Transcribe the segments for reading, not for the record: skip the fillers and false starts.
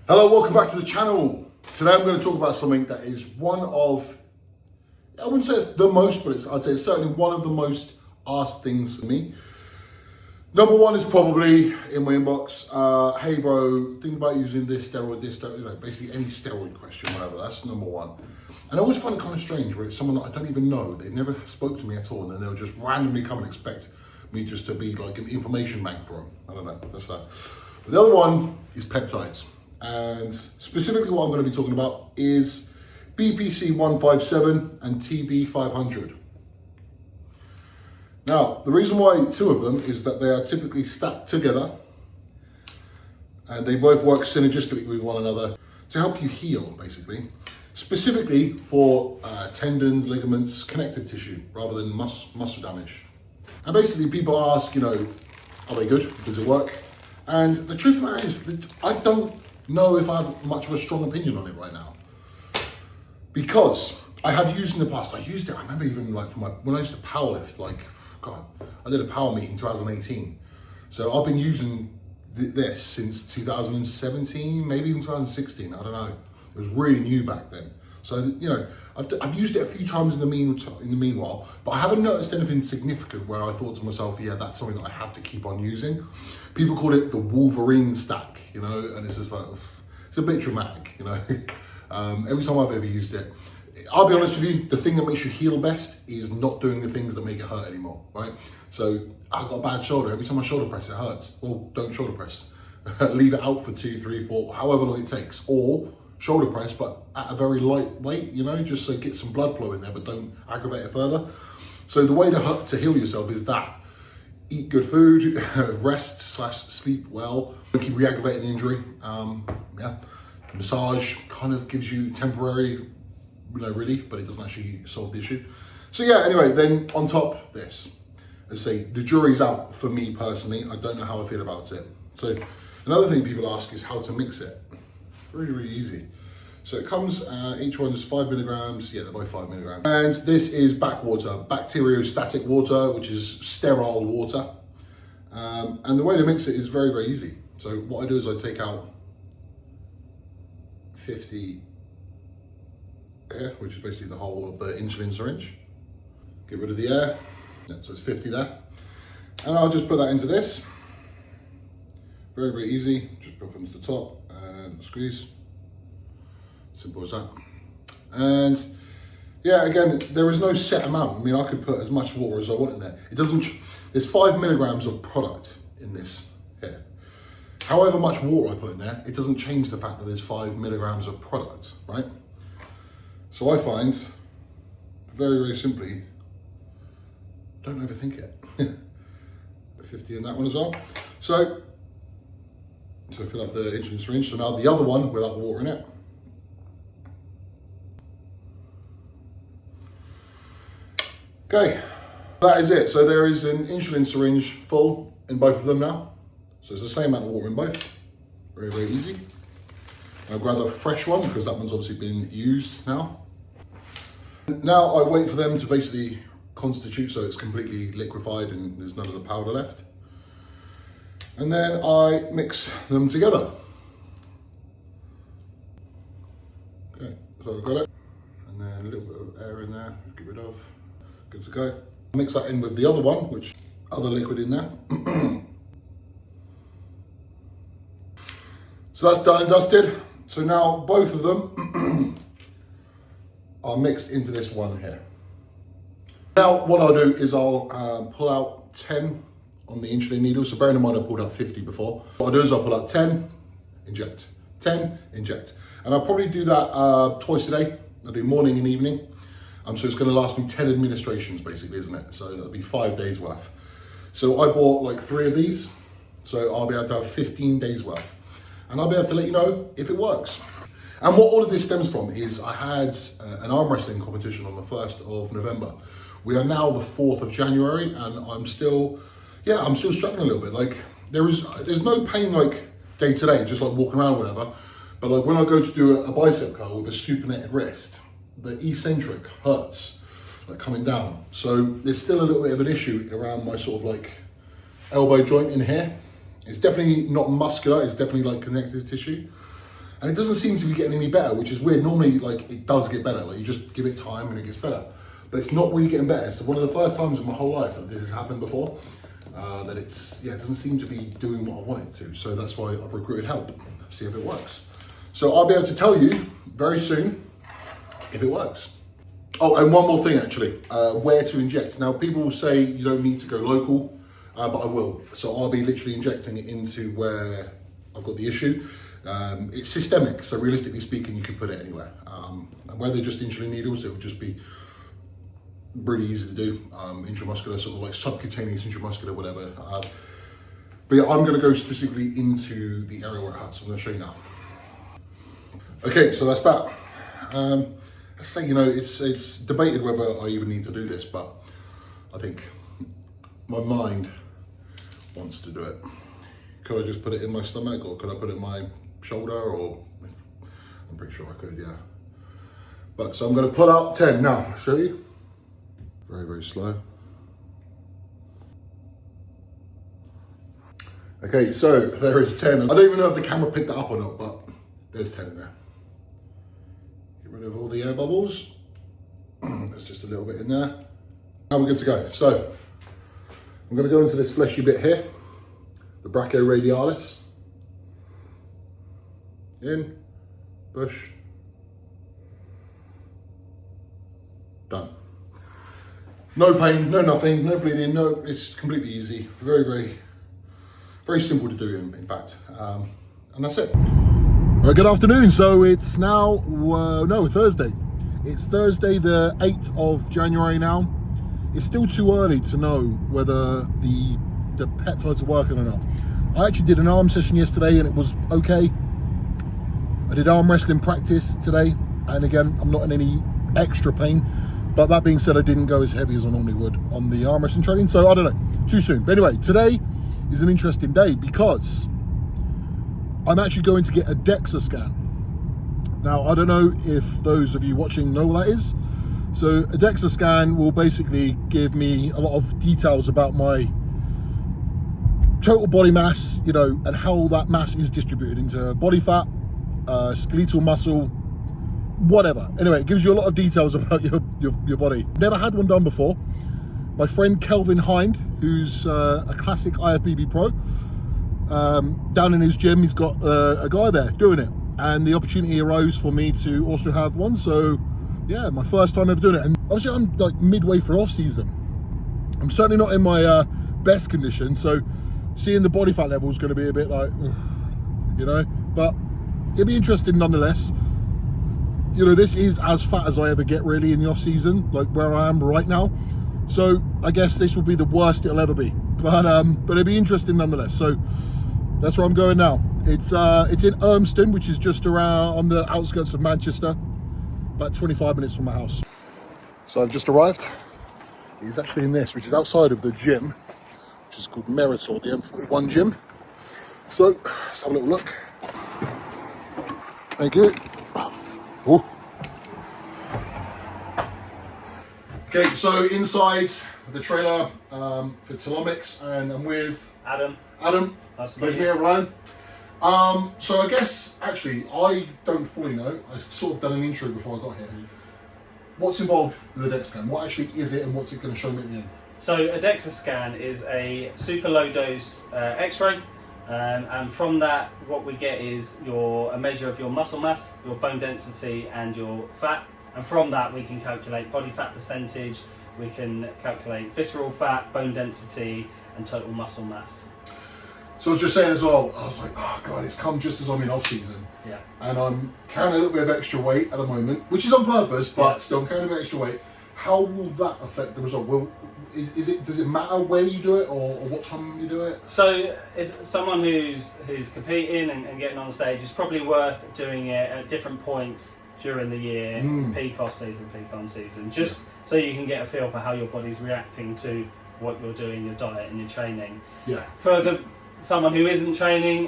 Hello, welcome back to the channel. Today I'm going to talk about something that is one of, I wouldn't say it's the most, but I'd say it's certainly one of the most asked things for me. Number one is probably in my inbox, hey bro, think about using this steroid, basically any steroid question, whatever, that's number one. And I always find it kind of strange where it's someone that I don't even know, they've never spoke to me at all, and then they'll just randomly come and expect me just to be like an information bank for them. I don't know, that's that. But the other one is peptides. And specifically what I'm going to be talking about is BPC 157 and TB 500. Now, the reason why two of them is that they are typically stacked together and they both work synergistically with one another to help you heal, basically. Specifically for tendons, ligaments, connective tissue, rather than muscle damage. And basically people ask, are they good? Does it work? And the truth of the matter is that I don't know if I have much of a strong opinion on it right now. Because I have used in the past, I used it, I remember even like when I used to powerlift, I did a power meet in 2018. So I've been using this since 2017, maybe even 2016, I don't know. It was really new back then. So, I've used it a few times in the meanwhile, but I haven't noticed anything significant where I thought to myself, yeah, that's something that I have to keep on using. People call it the Wolverine stack, and it's just like, it's a bit dramatic, Every time I've ever used it, I'll be honest with you, the thing that makes you heal best is not doing the things that make it hurt anymore, right? So I've got a bad shoulder. Every time I shoulder press, it hurts. Well, don't shoulder press. Leave it out for 2, 3, 4, however long it takes. Or shoulder press, but at a very light weight, just so get some blood flow in there, but don't aggravate it further. So the way to heal yourself is that. Eat good food, rest/sleep well, keep re-aggravating the injury. Massage kind of gives you temporary relief, but it doesn't actually solve the issue. So yeah, anyway, then on top this, let's say the jury's out for me personally. I don't know how I feel about it. So another thing people ask is how to mix it. Really, really easy. So it comes, each one is 5 milligrams. Yeah, they're both 5 milligrams. And this is backwater, bacteriostatic water, which is sterile water. And the way to mix it is very, very easy. So what I do is I take out 50 air, which is basically the whole of the insulin syringe. Get rid of the air. Yeah, so it's 50 there. And I'll just put that into this. Very, very easy. Just put it into the top and squeeze. Simple as that. And yeah, again, there is no set amount. I mean, I could put as much water as I want in there. It doesn't, there's 5 milligrams of product in this here. However much water I put in there, it doesn't change the fact that there's 5 milligrams of product, right? So I find, very, very simply, don't overthink it. 50 in that one as well. So fill up the insulin syringe. So now the other one without the water in it. Okay, that is it. So there is an insulin syringe full in both of them now. So it's the same amount of water in both. Very, very easy. I'll grab a fresh one because that one's obviously been used now. Now I wait for them to basically constitute so it's completely liquefied and there's none of the powder left. And then I mix them together. Okay, so I've got it. And then a little bit of air in there, get rid of. Good to go. Mix that in with the other one, which other liquid in there. So that's done and dusted. So now both of them are mixed into this one here. Now what I'll do is I'll pull out 10 on the insulin needle. So bearing in mind I pulled out 50 before. What I'll do is I'll pull out 10, inject, 10, inject. And I'll probably do that twice a day. I'll do morning and evening. So it's going to last me 10 administrations basically, isn't it? So that'll be 5 days worth. So I bought like 3 of these. So I'll be able to have 15 days worth. And I'll be able to let you know if it works. And what all of this stems from is I had an arm wrestling competition on the 1st of November. We are now the 4th of January and I'm still struggling a little bit. Like there's no pain like day to day, just like walking around or whatever. But like when I go to do a bicep curl with a supinated wrist, the eccentric hurts, like coming down. So there's still a little bit of an issue around my sort of like elbow joint in here. It's definitely not muscular, it's definitely like connective tissue. And it doesn't seem to be getting any better, which is weird. Normally, like, it does get better. Like, you just give it time and it gets better. But it's not really getting better. It's one of the first times in my whole life that this has happened before. That it doesn't seem to be doing what I want it to. So that's why I've recruited help, see if it works. So I'll be able to tell you very soon if it works. Oh, and one more thing actually, where to inject. Now people say you don't need to go local, but I will. So I'll be literally injecting it into where I've got the issue. It's systemic, so realistically speaking, you can put it anywhere. And where they're just insulin needles, it will just be really easy to do, intramuscular, sort of like subcutaneous intramuscular, whatever. But yeah, I'm going to go specifically into the area where it hurts. I'm going to show you now. Okay, so that's that. Let's say, it's debated whether I even need to do this, but I think my mind wants to do it. Could I just put it in my stomach, or could I put it in my shoulder, or I'm pretty sure I could, yeah. But so I'm going to pull out 10 now. I'll show you. Very, very slow. Okay, so there is 10. I don't even know if the camera picked that up or not, but there's 10 in there. Get rid of all the air bubbles. There's just a little bit in there. Now we're good to go. So I'm going to go into this fleshy bit here, the brachioradialis. In, push, done. No pain, no nothing, no bleeding, no, it's completely easy. Very, very, very simple to do in fact. And that's it. Well, good afternoon. So it's now, Thursday. It's Thursday the 8th of January now. It's still too early to know whether the peptides are working or not. I actually did an arm session yesterday and it was okay. I did arm wrestling practice today. And again, I'm not in any extra pain. But that being said, I didn't go as heavy as I normally would on the arm wrestling training. So I don't know, too soon. But anyway, today is an interesting day because I'm actually going to get a DEXA scan. Now, I don't know if those of you watching know what that is. So a DEXA scan will basically give me a lot of details about my total body mass, and how that mass is distributed into body fat, skeletal muscle, whatever. Anyway, it gives you a lot of details about your body. Never had one done before. My friend Kelvin Hind, who's a classic IFBB pro, down in his gym, he's got a guy there doing it. And the opportunity arose for me to also have one. So yeah, my first time ever doing it. And obviously I'm like midway through off season. I'm certainly not in my best condition. So seeing the body fat level is going to be a bit like, but it'll be interesting nonetheless. This is as fat as I ever get really in the off season, like where I am right now. So I guess this will be the worst it'll ever be, but it'll be interesting nonetheless. So that's where I'm going now. It's in Urmston, which is just around on the outskirts of Manchester, about 25 minutes from my house. So I've just arrived. It's actually in this, which is outside of the gym, which is called Meritor, the M41 gym. So let's have a little look. Thank you. Ooh. Okay, so inside the trailer for Telomics, and I'm with Adam. Nice to meet you, Ryan. So I guess actually I don't fully know. I sort of done an intro before I got here. What's involved with a DEXA scan? What actually is it, and what's it going to show me at the end? So a DEXA scan is a super low dose X-ray. And from that, what we get is a measure of your muscle mass, your bone density, and your fat. And from that, we can calculate body fat percentage, we can calculate visceral fat, bone density, and total muscle mass. So I was just saying as well, I was like, oh God, it's come just as I'm in off season. Yeah. And I'm carrying a little bit of extra weight at the moment, which is on purpose, but still I'm carrying a bit of extra weight. How will that affect the result? Does it matter where you do it or what time you do it? So if someone who's competing and getting on stage, it's probably worth doing it at different points during the year, peak off season, peak on season, just so you can get a feel for how your body's reacting to what you're doing, your diet and your training. Yeah. For someone who isn't training,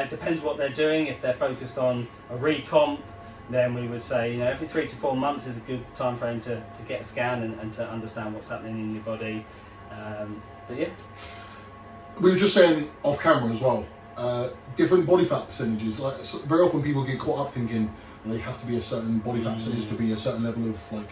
depends what they're doing. If they're focused on a recomp, then we would say, every 3 to 4 months is a good time frame to get a scan and to understand what's happening in your body. But yeah. We were just saying off camera as well, different body fat percentages. Like so very often people get caught up thinking they have to be a certain body fat percentage to be a certain level of like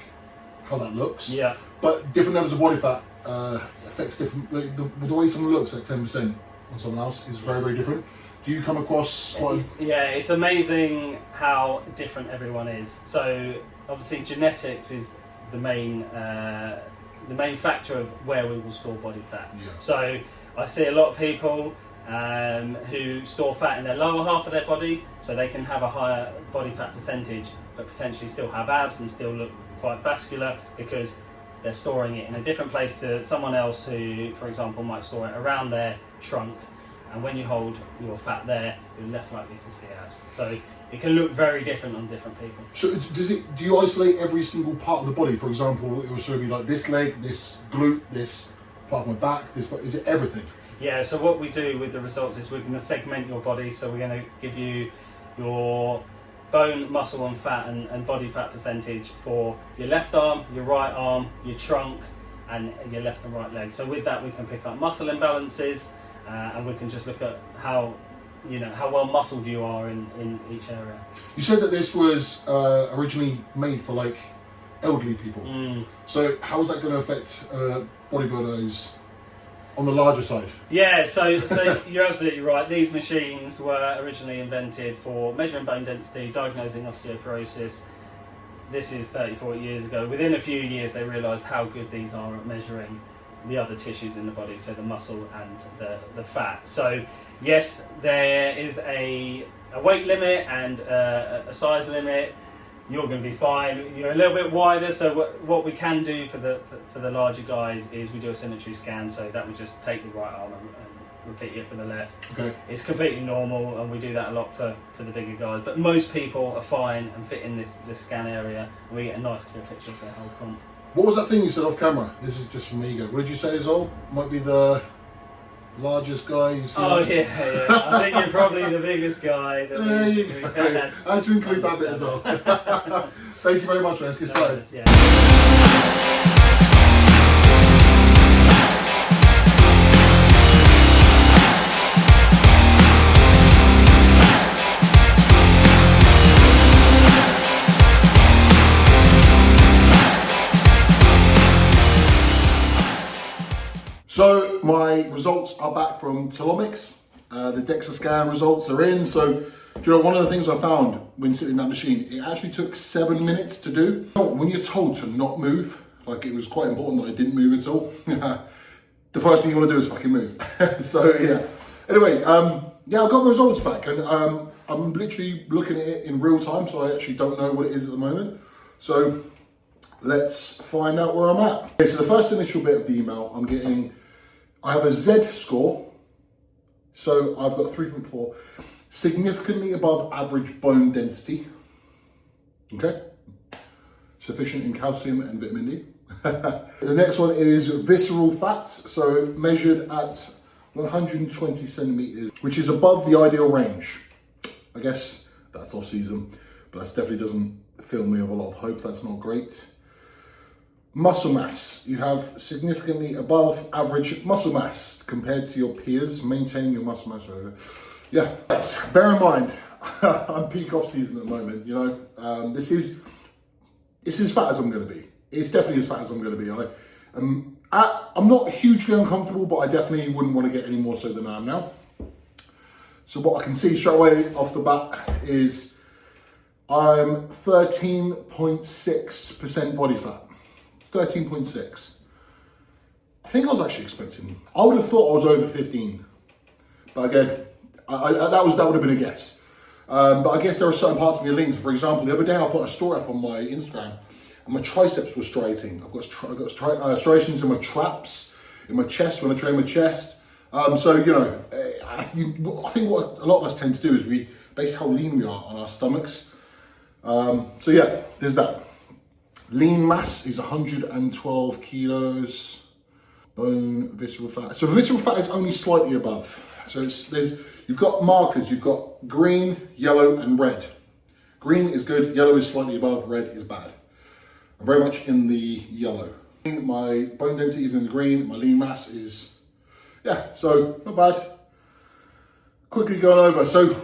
how that looks. Yeah. But different levels of body fat affects different. Like the way someone looks at 10% on someone else is very, very different. Do you come across quite? Yeah, it's amazing how different everyone is. So obviously genetics is the main factor of where we will store body fat. Yeah. So I see a lot of people who store fat in their lower half of their body, so they can have a higher body fat percentage, but potentially still have abs and still look quite vascular because they're storing it in a different place to someone else who, for example, might store it around their trunk. And when you hold your fat there, you're less likely to see abs. So it can look very different on different people. So do you isolate every single part of the body? For example, it will sort of be like this leg, this glute, this part of my back, this part. Is it everything? Yeah, so what we do with the results is we're going to segment your body. So we're going to give you your bone, muscle and fat and body fat percentage for your left arm, your right arm, your trunk and your left and right leg. So with that we can pick up muscle imbalances and we can just look at how well muscled you are in each area. You said that this was originally made for like elderly people. So how is that going to affect bodybuilders on the larger side? Yeah, so you're absolutely right. These machines were originally invented for measuring bone density, diagnosing osteoporosis. This is 30, 40 years ago. Within a few years they realised how good these are at measuring the other tissues in the body, so the muscle and the fat. So yes, there is a weight limit and a size limit. You're going to be fine. You're a little bit wider, so what we can do for the larger guys is we do a symmetry scan, so that would just take the right arm and repeat it for the left. Okay. It's completely normal, and we do that a lot for the bigger guys. But most people are fine and fit in this scan area, and we get a nice clear picture of their whole comp. What was that thing you said off camera? This is just from ego. What did you say as well? Might be the largest guy you've seen. Oh yeah. I think you're probably the biggest guy. There you go. I had to include that bit as well. Thank you very much, man. Let's get started. Yeah. So my results are back from Telomics. The DEXA scan results are in. So, do you know, one of the things I found when sitting in that machine, it actually took 7 minutes to do. When you're told to not move, like it was quite important that I didn't move at all. The first thing you want to do is fucking move. So yeah. Anyway, yeah, I got my results back, and I'm literally looking at it in real time, so I actually don't know what it is at the moment. So let's find out where I'm at. Okay, so the first initial bit of the email, I have a Z score, so I've got 3.4, significantly above average bone density, okay? Sufficient in calcium and vitamin D. The next one is visceral fat, so measured at 120 centimeters, which is above the ideal range. I guess that's off season, but that definitely doesn't fill me with a lot of hope. That's not great. Muscle mass, you have significantly above average muscle mass compared to your peers, maintaining your muscle mass. Yeah, yes. Bear in mind, I'm peak off season at the moment, you know. This is as fat as I'm going to be. It's definitely as fat as I'm going to be. I'm not hugely uncomfortable, but I definitely wouldn't want to get any more so than I am now. So what I can see straight away off the bat is I'm 13.6% body fat. 13.6. I think I was actually expecting, I would have thought I was over 15. But again, that would have been a guess. But I guess there are certain parts of my lean. For example, the other day I put a story up on my Instagram and my triceps were striating. I've got striations in my traps, in my chest when I train my chest. So, you know, I think what a lot of us tend to do is we base how lean we are on our stomachs. So yeah, there's that. Lean mass is 112 kilos. Bone, visceral fat. So visceral fat is only slightly above. So you've got markers. You've got green, yellow, and red. Green is good. Yellow is slightly above. Red is bad. I'm very much in the yellow. My bone density is in the green. My lean mass is, yeah, so not bad. quickly going over. So